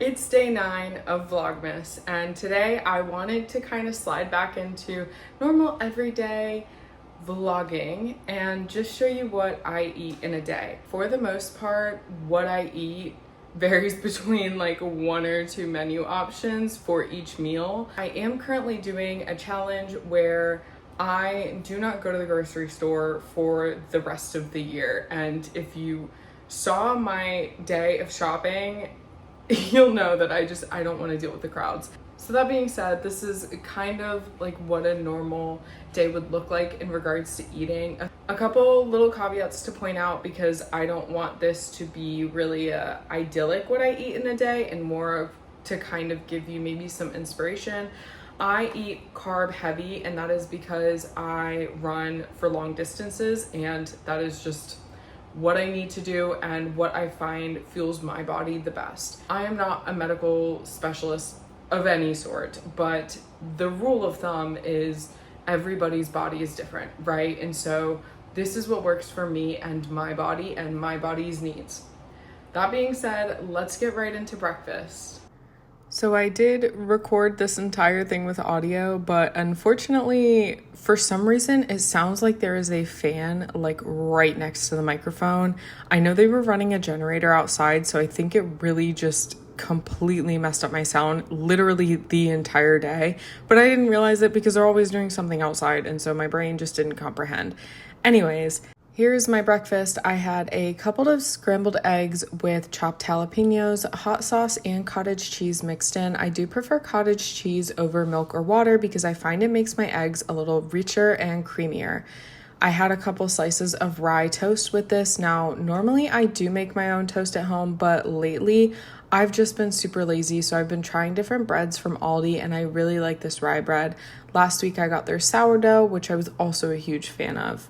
It's day 9 of Vlogmas, and today I wanted to kind of slide back into normal everyday vlogging and just show you what I eat in a day. For the most part, what I eat varies between like 1 or 2 menu options for each meal. I am currently doing a challenge where I do not go to the grocery store for the rest of the year, and if you saw my day of shopping, you'll know that I don't want to deal with the crowds. So that being said, this is kind of like what a normal day would look like in regards to eating. A couple little caveats to point out, because I don't want this to be really idyllic what I eat in a day, and more of to kind of give you maybe some inspiration. I eat carb heavy, and that is because I run for long distances, and that is just what I need to do and what I find fuels my body the best. I am not a medical specialist of any sort, but the rule of thumb is everybody's body is different, right? And so this is what works for me and my body's needs. That being said, let's get right into breakfast. So I did record this entire thing with audio, but unfortunately, for some reason, it sounds like there is a fan like right next to the microphone. I know they were running a generator outside, so I think it really just completely messed up my sound literally the entire day, but I didn't realize it because they're always doing something outside, and so my brain just didn't comprehend. Anyways, here's my breakfast. I had a couple of scrambled eggs with chopped jalapenos, hot sauce, and cottage cheese mixed in. I do prefer cottage cheese over milk or water because I find it makes my eggs a little richer and creamier. I had a couple slices of rye toast with this. Now, normally I do make my own toast at home, but lately I've just been super lazy, so I've been trying different breads from Aldi, and I really like this rye bread. Last week I got their sourdough, which I was also a huge fan of.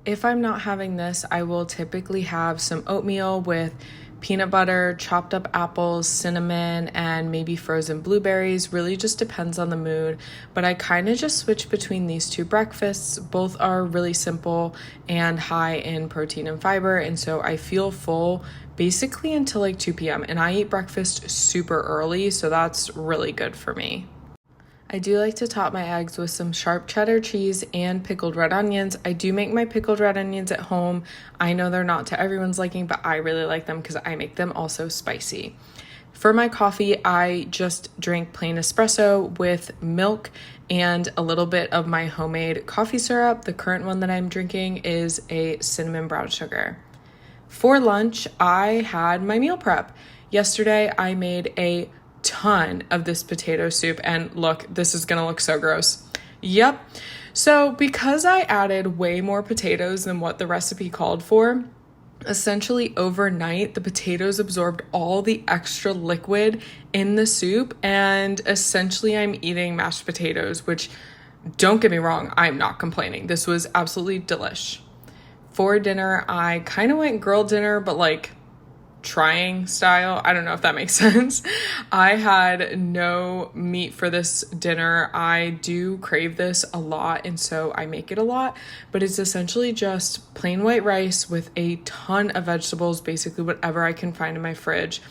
If I'm not having this, I will typically have some oatmeal with peanut butter, chopped up apples, cinnamon, and maybe frozen blueberries. Really just depends on the mood. But I kind of just switch between these two breakfasts. Both are really simple and high in protein and fiber. And so I feel full basically until like 2 p.m. And I eat breakfast super early, so that's really good for me. I do like to top my eggs with some sharp cheddar cheese and pickled red onions. I do make my pickled red onions at home. I know they're not to everyone's liking, but I really like them because I make them also spicy. For my coffee, I just drink plain espresso with milk and a little bit of my homemade coffee syrup. The current one that I'm drinking is a cinnamon brown sugar. For lunch, I had my meal prep. Yesterday, I made a ton of this potato soup, and look, this is gonna look so gross. Yep. So because I added way more potatoes than what the recipe called for, essentially overnight the potatoes absorbed all the extra liquid in the soup, and essentially I'm eating mashed potatoes, which, don't get me wrong, I'm not complaining. This was absolutely delish. For dinner, I kind of went grilled dinner, but like trying style. I don't know if that makes sense. I had no meat for this dinner. I do crave this a lot, and so I make it a lot, but it's essentially just plain white rice with a ton of vegetables, basically whatever I can find in my fridge.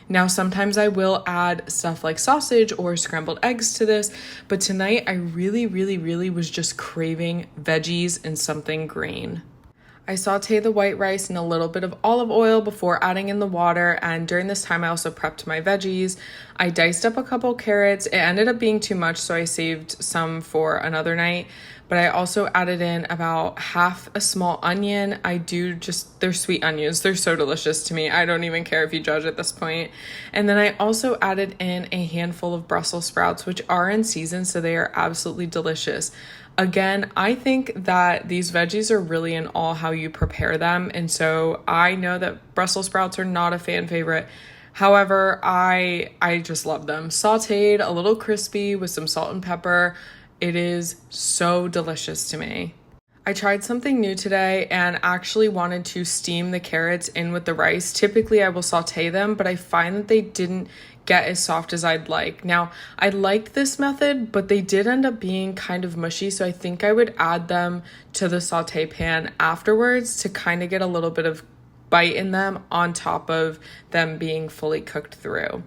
Now, sometimes I will add stuff like sausage or scrambled eggs to this, but tonight I really was just craving veggies and something green. I saute the white rice in a little bit of olive oil before adding in the water, and during this time I also prepped my veggies. I diced up a couple carrots. It ended up being too much, so I saved some for another night, but I also added in about half a small onion. They're sweet onions. They're so delicious to me. I don't even care if you judge at this point. And then I also added in a handful of Brussels sprouts, which are in season, so they are absolutely delicious. Again, I think that these veggies are really in all how you prepare them. And so I know that Brussels sprouts are not a fan favorite. However, I just love them. Sauteed, a little crispy with some salt and pepper. It is so delicious to me. I tried something new today and actually wanted to steam the carrots in with the rice. Typically, I will saute them, but I find that they didn't get as soft as I'd like. Now, I liked this method, but they did end up being kind of mushy, so I think I would add them to the saute pan afterwards to kind of get a little bit of bite in them on top of them being fully cooked through.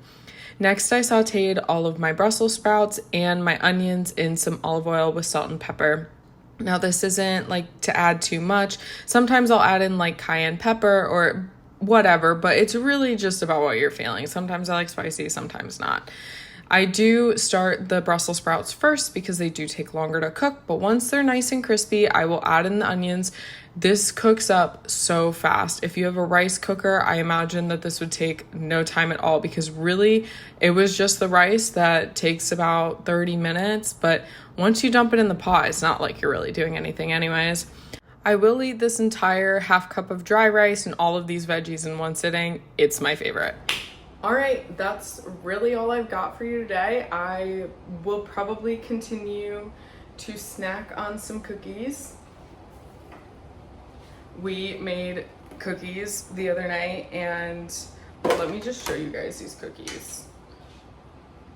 Next, I sauteed all of my Brussels sprouts and my onions in some olive oil with salt and pepper. Now, this isn't like to add too much. Sometimes I'll add in like cayenne pepper or whatever, but it's really just about what you're feeling. Sometimes I like spicy, sometimes not. I do start the Brussels sprouts first because they do take longer to cook, but once they're nice and crispy, I will add in the onions. This cooks up so fast. If you have a rice cooker, I imagine that this would take no time at all because really it was just the rice that takes about 30 minutes, but once you dump it in the pot, it's not like you're really doing anything anyways. I will eat this entire half cup of dry rice and all of these veggies in one sitting. It's my favorite. All right, that's really all I've got for you today. I will probably continue to snack on some cookies. We made cookies the other night and let me just show you guys these cookies.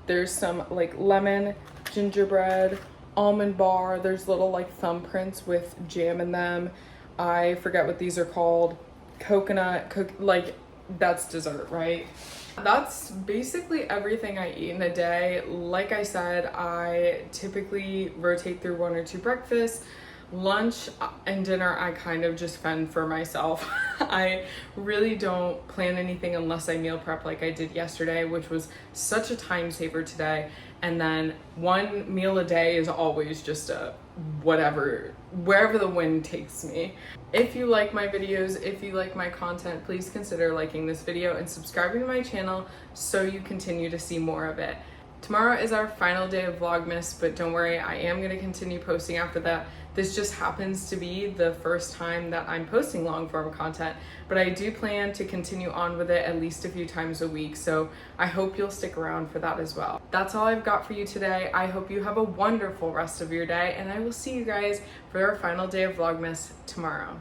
There's some like lemon, gingerbread, almond bar. There's little like thumbprints with jam in them. I forget what these are called. Coconut, like that's dessert, right? That's basically everything I eat in a day. Like I said, I typically rotate through 1 or 2 breakfasts. Lunch and dinner, I kind of just fend for myself. I really don't plan anything unless I meal prep like I did yesterday, which was such a time saver today. And then 1 meal a day is always just a whatever, wherever the wind takes me. If you like my videos, if you like my content, please consider liking this video and subscribing to my channel so you continue to see more of it. Tomorrow is our final day of Vlogmas, but don't worry, I am going to continue posting after that. This just happens to be the first time that I'm posting long form content, but I do plan to continue on with it at least a few times a week, so I hope you'll stick around for that as well. That's all I've got for you today. I hope you have a wonderful rest of your day, and I will see you guys for our final day of Vlogmas tomorrow.